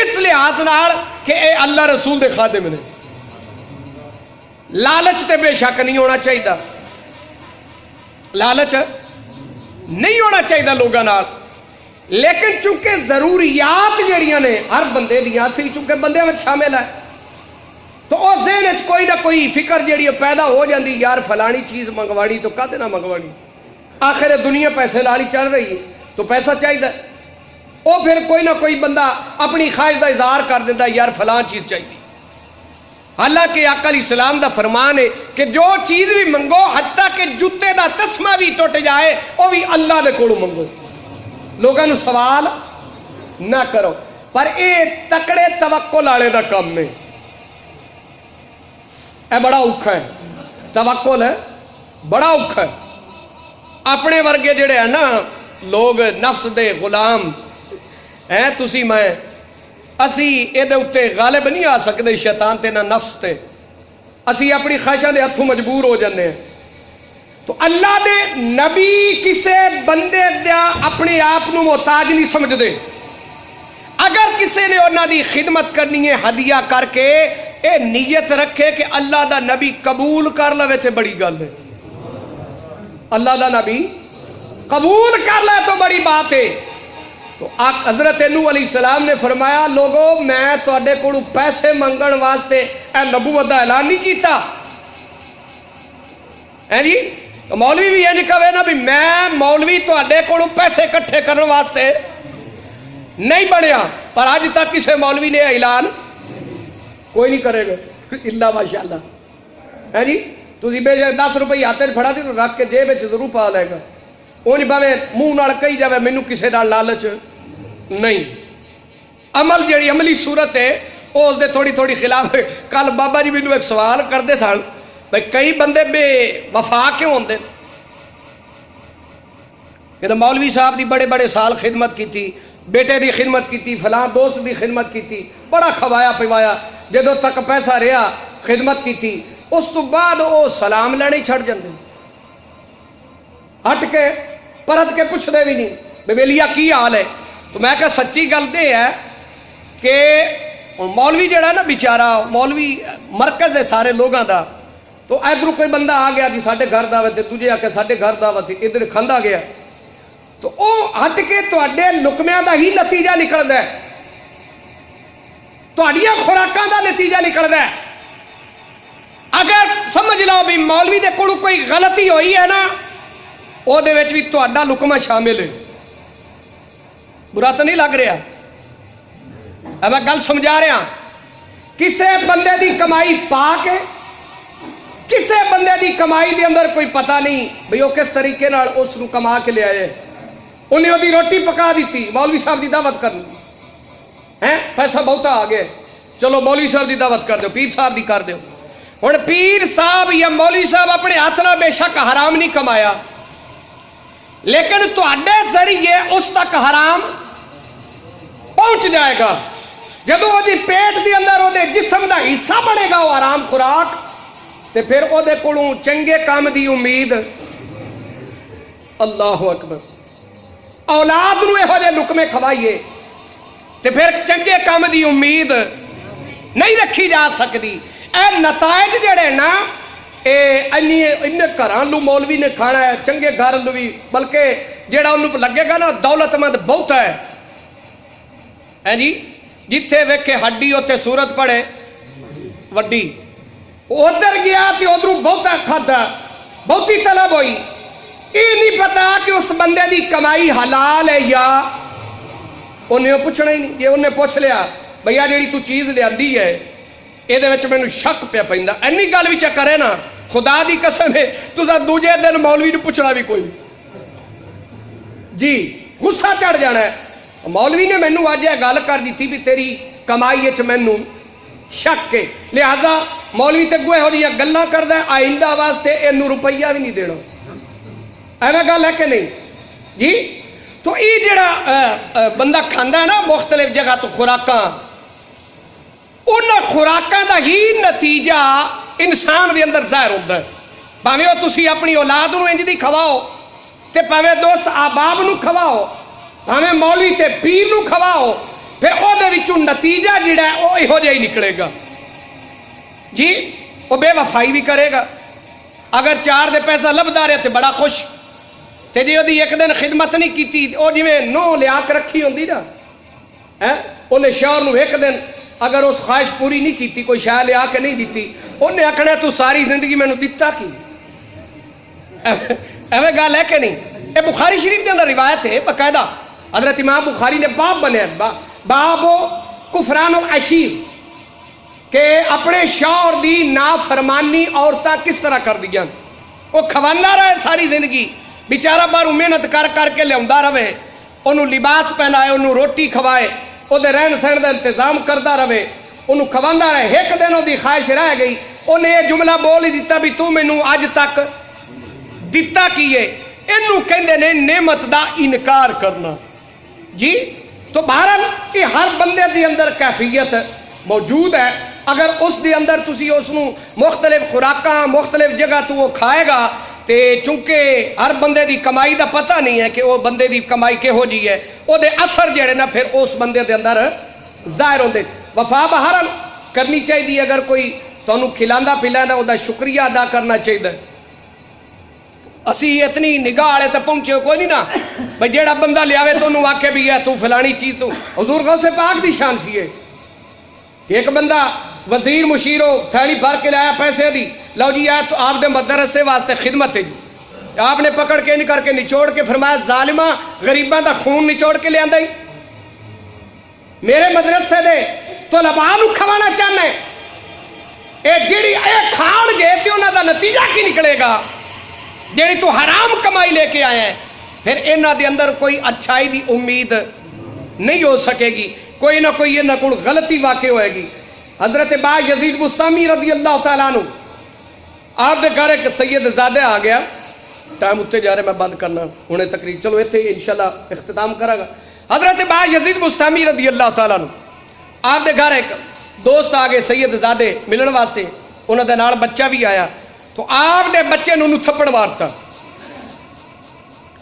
اس لحاظ نال کہ اے اللہ رسول دے خادم نے. لالچ تے بے شک نہیں ہونا چاہیے, لالچ نہیں ہونا چاہیے لوگاں نال. لیکن چونکہ ضروریات جڑیاں نے ہر بندے دیاں سی چونکہ بندے میں شامل ہے, تو اس ذہن وچ کوئی نہ کوئی فکر جڑی پیدا ہو جاندی, یار فلانی چیز منگوانی تو کدے نہ منگوانی, آخر دنیا پیسے لالی چل رہی ہے تو پیسہ چاہیے. وہ پھر کوئی نہ کوئی بندہ اپنی خواہش کا اظہار کر دیتا یار فلاں چیز چاہیے. حالانکہ آقا علیہ السلام دا فرمان ہے کہ جو چیز بھی منگو حتیٰ کہ جوتے دا تسمہ بھی ٹوٹ جائے وہ بھی اللہ دے کولوں منگو, لوگوں نے سوال نہ کرو. پر اے تکڑے توکل والے دا کام ہے, اے بڑا اوکھا ہے, توکل ہے بڑا اوکھا ہے. اپنے ورگے جڑے ہیں نا لوگ نفس دے غلام ہیں, تسی میں اسی اے دے اتے غالب نہیں آ سکتے شیطان تے نہ نفس تے, اسی اپنی خواہشاں دے ہتھوں مجبور ہو جاندے ہیں. تو اللہ دے نبی کسے بندے دیا اپنے آپ نو محتاج نہیں سمجھ دے, اگر کسی نے انہاں دی خدمت کرنی ہے ہدیہ کر کے اے نیت رکھے کہ اللہ دا نبی قبول کر لے تے بڑی گل ہے. اللہ دا نبی قبول کر لے تو بڑی بات ہے. تو حضرت نوح علیہ السلام نے فرمایا لوگو میں تواڈے کولوں پیسے منگن واسطے اے نبوت دا اعلان نہیں کیتا ہے جی. تو مولوی بھی یہ نہیں کہے نا بھی میں مولوی تواڈے کولوں پیسے اکٹھے کرنے واسطے نہیں بنیا. پر آج تک کسی مولوی نے اعلان کوئی نہیں کرے گا الا ماشاءاللہ ہے جی. تسی بے 10 روپے ہاتھ پھڑا دی تو رکھ کے جیب وچ ضرور پا لے گا. وہ نہیں پاوے منہ نال کہی جاوے مینوں کسے نال لالچ نہیں. عمل جیڑی عملی صورت ہے وہ اس دے تھوڑی تھوڑی خلاف ہے. کل بابا جی مینوں ایک سوال کرتے سن بھائی کئی بندے بے وفا کیوں ہوندے کہ مولوی صاحب دی بڑے بڑے سال خدمت کیتی, بیٹے دی خدمت کیتی, فلاں دوست دی خدمت کیتی, بڑا کھوایا پوایا, جدو تک پیسہ رہا خدمت کیتی, اس تو بعد وہ سلام لینے چھڑ جاندے ہٹ کے پرت کے پوچھ دے بھی نہیں بے بیلیا کی حال ہے. تو میں کہا سچی گل دے ہے کہ مولوی جڑا نا بیچارہ مولوی مرکز ہے سارے لوگاں دا. تو ادھر کوئی بندہ آ گیا جی ساڈے گھر دعوت ہے, دوجے آ کے ساڈے گھر دعوت ہے, ادھر کھاندا گیا تو او ہٹ کے تواڈے لقمیاں دا ہی نتیجہ نکلدا ہے, تواڈیاں خوراکاں دا نتیجہ نکلدا ہے. اگر سمجھ لو بھی مولوی دے کولوں کوئی غلطی ہوئی ہے نا او دے وچ بھی تہاڈا لقمہ شامل ہے. برا تو نہیں لگ رہا اب میں گل سمجھا رہا. کسے بندے دی کمائی پا کے کسے بندے دی کمائی دے اندر کوئی پتہ نہیں بھئی وہ کس طریقے نال اس نو کما کے لے آئے. انہیں وہ دی روٹی پکا دیتی, مولوی صاحب دی دعوت کرنی ہے, پیسہ بہتا آ گئے, چلو مولوی صاحب دی دعوت کر دو, پیر صاحب دی کر دو. ہن پیر صاحب یا مولوی صاحب اپنے ہاتھ نال بے شک حرام نہیں کمایا, لیکن تواڈے ذریعے اس تک حرام پہنچ جائے گا. جدو وہ دی پیٹ دی اندر وہ دے جسم دا حصہ بنے گا وہ حرام خوراک, تے پھر وہ دے کولوں چنگے کام دی امید. اللہ اکبر. اولاد نو یہو جے لقمے کھوائیے تے پھر چنگے کام دی امید نہیں رکھی جا سکتی. اے نتائج جڑے نا ان گھراں لو مولوی نے کھانا ہے, چنگے گھر لو بھی, بلکہ جڑا انہوں لگے گا نا دولت مند بہت ہے جی, جتھے ویکھے ہڈی اوتھے صورت پڑے وڈی. ادھر گیا تے ادھروں بہتا کھادا, بہتی طلب ہوئی. یہ نہیں پتا کہ اس بندے دی کمائی حلال ہے یا انہیں پوچھنا ہی نہیں. یہ انہیں پوچھ لیا بھیا جیڑی تو چیز لیاندی ہے یہ مینوں شک پیا پیندا, اینی گل بھی کرے نا خدا دی قسم ہے تساں دوجے دن مولوی نوں پوچھنا بھی کوئی جی غصہ چڑھ جانا ہے. مولوی نے مینوں اج یہ گل کر دیتی بھی تیری کمائی وچ مینوں شک ہے, لہذا مولوی تے گوئے ہو جہاں گلاں کردا ہے, آئندہ واسطے اینوں روپیہ بھی نہیں دینا. ایویں گل ہے کہ نہیں جی. تو یہ جڑا بندہ کھاندا ہے نا مختلف جگہ تو خوراکاں, انہاں خوراکاں دا ہی نتیجہ انسان دے اندر ظاہر ہوتا ہے. بھاویں تسی اپنی اولاد نو انج دی کھواؤ تے بھاویں دوست احباب نو کھواؤ, بھاویں مولوی تے پیر نو کھواؤ, پھر او دے وچوں نتیجہ جڑا ہے او یہو جہا ہی نکلے گا جی. وہ بے وفائی بھی کرے گا. اگر 4 دے پیسہ لبدا رہے تے بڑا خوش, تے جی وہ ایک دن خدمت نہیں کیتی وہ جویں نو لیا کے رکھی ہوندی نا, انہیں شوہر نو ایک دن اگر اس خواہش پوری نہیں کیتی, کوئی شاہ لیا کے نہیں دیتی, انہیں آکھنا تو ساری زندگی میں دتا کی. ایویں گل ہے کہ نہیں. یہ بخاری شریف کے اندر روایت ہے باقاعدہ, حضرت امام بخاری نے باب بنیا باب کفران العشیر, کہ اپنے شوہر دی نافرمانی عورتاں کس طرح کر دیا. وہ کھوانا رہے ساری زندگی, بیچارہ باہر محنت کر کر کے لیا رہے, انہوں لباس پہنائے, انہوں روٹی کھوائے, وہ رہن سہن کا انتظام کرتا رہے, انہوں کھوانا رہے. ایک دن وہ خواہش رہ گئی, انہیں یہ جملہ بول ہی دیتا بھی تو مینوں اج تک دتا کی ہے. اینوں کہندے نے نعمت دا انکار کرنا جی. تو بہرحال یہ ہر بندے دی اندر کیفیت موجود ہے. اگر اس دے اندر تسی اس نو مختلف خوراکاں مختلف جگہ تو وہ کھائے گا تے چونکہ ہر بندے دی کمائی دا پتہ نہیں ہے کہ وہ بندے دی کمائی کہو جی ہے، وہ دے اثر جڑے نا پھر اس بندے دے اندر ظاہر ہوندے۔ وفا بہرحال کرنی چاہیے، اگر کوئی تانوں کھلاندا پلاندا او دا شکریہ ادا کرنا چاہیے۔ اسی اتنی نگاہ والے تے پہنچے کوئی نہیں نا بھئی جیڑا بندہ لیاوے تو انہوں آکے بھی ہے تو فلانی چیز تو حضور غوث پاک دی شان سی ہے۔ ایک بندہ وزیر مشیر ہو تھیلی بھر کے لایا پیسے دی، لو جی آیا تو آپ نے مدرسے واسطے خدمت ہے جی، آپ نے پکڑ کے نہیں کر کے نچوڑ کے فرمایا ظالمہ غریباں دا خون نچوڑ کے لے آندا ہی، میرے مدرسے دے طلباء نو کھوانا چاہنا ہے، اے جیڑی اے کھان گے تے انہاں دا نتیجہ کی نکلے گا جیڑی تو حرام کمائی لے کے آیا ہے، پھر انہاں دے اندر کوئی اچھائی دی امید نہیں ہو سکے گی، کوئی نہ کوئی انہاں کول غلطی واقع ہوئے گی۔ حضرت با یزید بستامی رضی اللہ تعالیٰ عنہ آپ دے گھر ایک سید زادہ آ گیا، ٹائم اتے جا رہے میں بند کرنا انہیں تقریر، چلو ایتھے انشاءاللہ اختتام کرا گا۔ حضرت با یزید بستامی رضی اللہ تعالیٰ عنہ آپ دے گھر ایک دوست آگے سید زادے ملن واسطے، انہوں دے نال بچہ بھی آیا، تو آپ نے بچے نو تھپڑ مارتا۔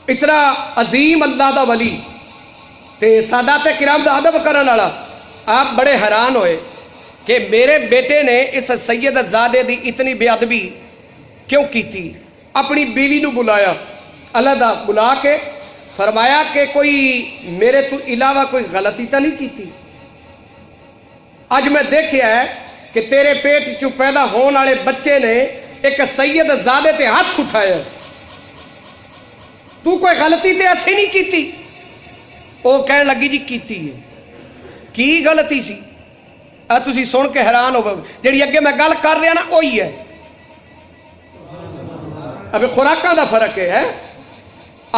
اتنا عظیم اللہ دا ولی تے سادات کرام دا ادب کرن والا، آپ بڑے حیران ہوئے کہ میرے بیٹے نے اس سید زادے دی اتنی بے ادبی کیوں کیتی۔ اپنی بیوی نو بلایا، علیحدہ بلا کے فرمایا کہ کوئی میرے تو علاوہ کوئی غلطی تو نہیں کیتی، اج میں دیکھیا ہے کہ تیرے پیٹ چو پیدا ہون والے بچے نے ایک سید زادے تے ہاتھ اٹھایا، تو کوئی غلطی تے ایسے نہیں کیتی؟ وہ کہنے لگی جی کیتی ہے۔ کی غلطی سی؟ تسی سن کے حیران ہو، جیڑی اگے میں گل کر رہا نا وہی ہے، ابھی خوراکاں دا فرق ہے۔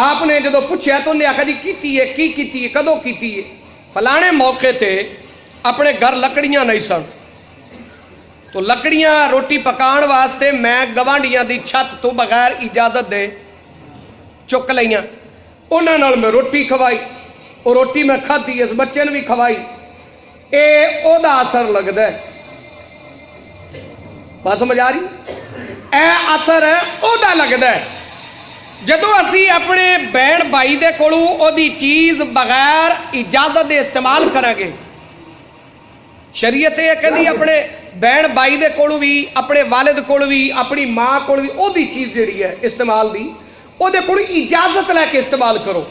آپ نے جدو پوچھا تو انہیں آخا جی کیتی ہے، کی کیتی ہے، کدو کیتی ہے؟ فلانے موقع تے اپنے گھر لکڑیاں نہیں سن، تو لکڑیاں روٹی پکان واسطے میں گوانڈیاں دی چھت تو بغیر اجازت دے چک لیاں، انہاں نال میں روٹی کھوائی، اور روٹی میں کھاتی اس بچے نے بھی کھوائی، اے او دا اثر لگدا ہے، بات سمجھ آ رہی؟ اے اثر او دا لگدا ہے۔ جدو اسی اپنے بہن بھائی دے کولوں او دی چیز بغیر اجازت دے استعمال کریں گے، شریعت یہ کہندی اپنے بہن بھائی دے کولوں بھی، اپنے والد کولوں بھی، اپنی ماں کولوں بھی او دی چیز جڑی ہے استعمال دی او دے کولوں اجازت لے کے استعمال کرو،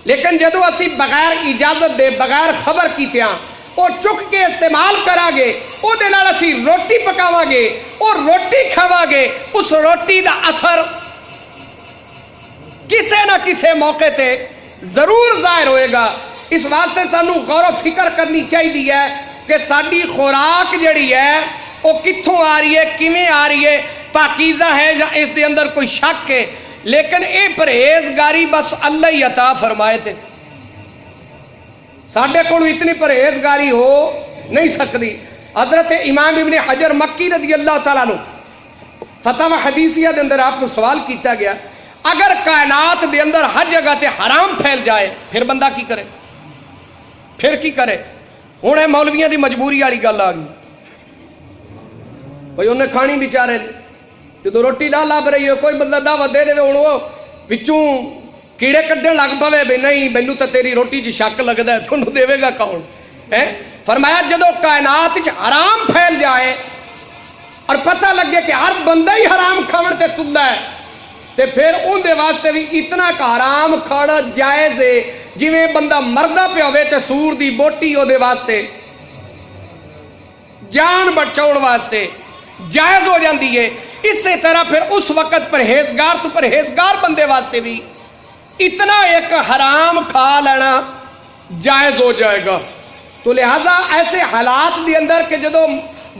لیکن جدو اسی بغیر اجازت دے بغیر خبر کیتیاں او چک کے استعمال کرا گے، او دے نال اسی روٹی پکاواں گے اور روٹی کھاواں گے، اس روٹی دا اثر کسے نہ کسے موقع تے ضرور ظاہر ہوئے گا۔ اس واسطے سانو غور و فکر کرنی چاہیے ہے کہ ساری خوراک جڑی ہے وہ کتھوں آ رہی ہے، کیویں آ رہی ہے، پاکیزہ ہے یا اس دے اندر کوئی شک ہے، لیکن اے پرہیزگاری بس اللہ ہی عطا فرمائے تھے، ساڈے کول اتنی پرہیزگاری ہو نہیں سکتی۔ حضرت امام ابن حجر مکی رضی اللہ تعالیٰ عنہ فتح حدیثیہ دے اندر آپ کو سوال کیتا گیا، اگر کائنات دے اندر ہر جگہ تے حرام پھیل جائے پھر بندہ کی کرے؟ پھر کی کرے؟ ہوں ہے مولویاں دی مجبوری والی گل آ گئی، بھائی انہیں کھانی بیچارے جدو روٹی لا لب رہی ہو، کوئی بندہ دعوت دے دے ہوں وہ وچوں کیڑے کڈن لگ پوے بھی نہیں مینوں تے تیری روٹی جی شک لگدا ہے، تھانوں دے گا کون؟ فرمایا جدو کائنات وچ حرام پھیل جائے اور پتہ لگے کہ ہر بندہ ہی حرام کھاون تے تلا ہے، تے پھر ان دے واسطے بھی اتنا کہ حرام کھانا جائز ہے جویں بندہ مردہ پہ ہوئے تے سور دی بوٹی او دے واسطے جان بچاؤن واسطے جائز ہو جاندی ہے، اسی طرح پھر اس وقت پرہیزگار تو پرہیزگار بندے واسطے بھی اتنا ایک حرام کھا لینا جائز ہو جائے گا۔ تو لہذا ایسے حالات دی اندر کہ جدو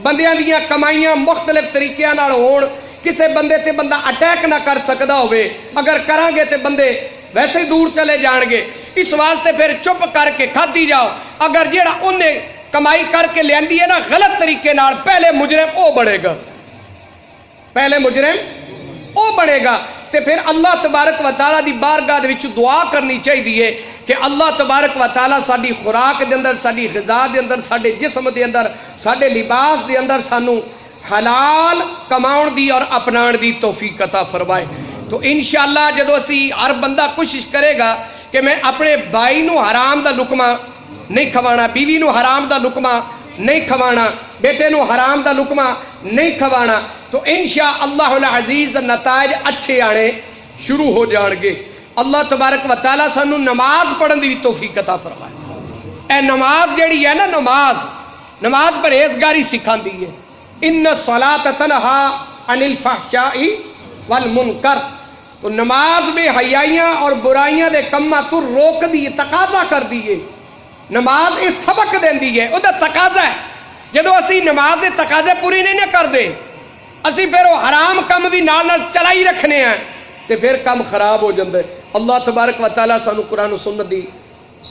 بندیاں دیاں کمائیاں مختلف طریقے نال ہون، کسے بندے تے بندہ اٹیک نہ کر سکدا ہوئے، اگر کران گے تے بندے ویسے ہی دور چلے جان گے، اس واسطے پھر چپ کر کے کھاتی جاؤ۔ اگر جیڑا انہیں کمائی کر کے لیندی ہے نا غلط طریقے نال، پہلے مجرم او بڑھے گا، پہلے مجرم او بڑھے گا، تے پھر اللہ تبارک و تعالیٰ دی بارگاہ دے وچ دعا کرنی چاہیے کہ اللہ تبارک و تعالیٰ ساڈی خوراک دے اندر، ساڈی غذا دے اندر، ساڈے جسم دے اندر، ساڈے لباس دے اندر سانو حلال کماؤن دی اور اپنان دی توفیق عطا فرمائے۔ تو انشاءاللہ جدو اسی ہر بندہ کوشش کرے گا کہ میں اپنے بھائی نو حرام دا لقمہ نہیں کھوانا، بیوی نو حرام دا لقمہ نہیں کھوانا، بیٹے نو حرام دا لقمہ نہیں کھوانا، تو انشاءاللہ العزیز نتائج اچھے آنے شروع ہو جان گے۔ اللہ تبارک و تعالیٰ سانو نماز پڑھن دی توفیق عطا فرمائے۔ اے نماز جیڑی ہے نا، نماز پرہیزگاری سکھان دی ہے۔ ان الصلاۃ تنہا عن الفحشاء والمنکر، تو نماز بے حیائیاں اور برائیاں دے کماں تو روک دیئے، تقاضا کر دیئے۔ نماز اس سبق دین دیئے، او دا تقاضا ہے۔ جدو اسی نماز دے تقاضے پوری نہیں کر دے، اسی پھر وہ حرام کم بھی نال چلائی رکھنے ہیں، تے پھر کم خراب ہو جاندے۔ اللہ تبارک و تعالیٰ سانو قرآن و سنت دی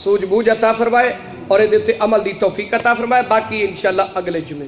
سوجھ بوجھ عطا فرمائے اور یہ عمل دی توفیق عطا فرمائے۔ باقی انشاءاللہ اگلے جمعے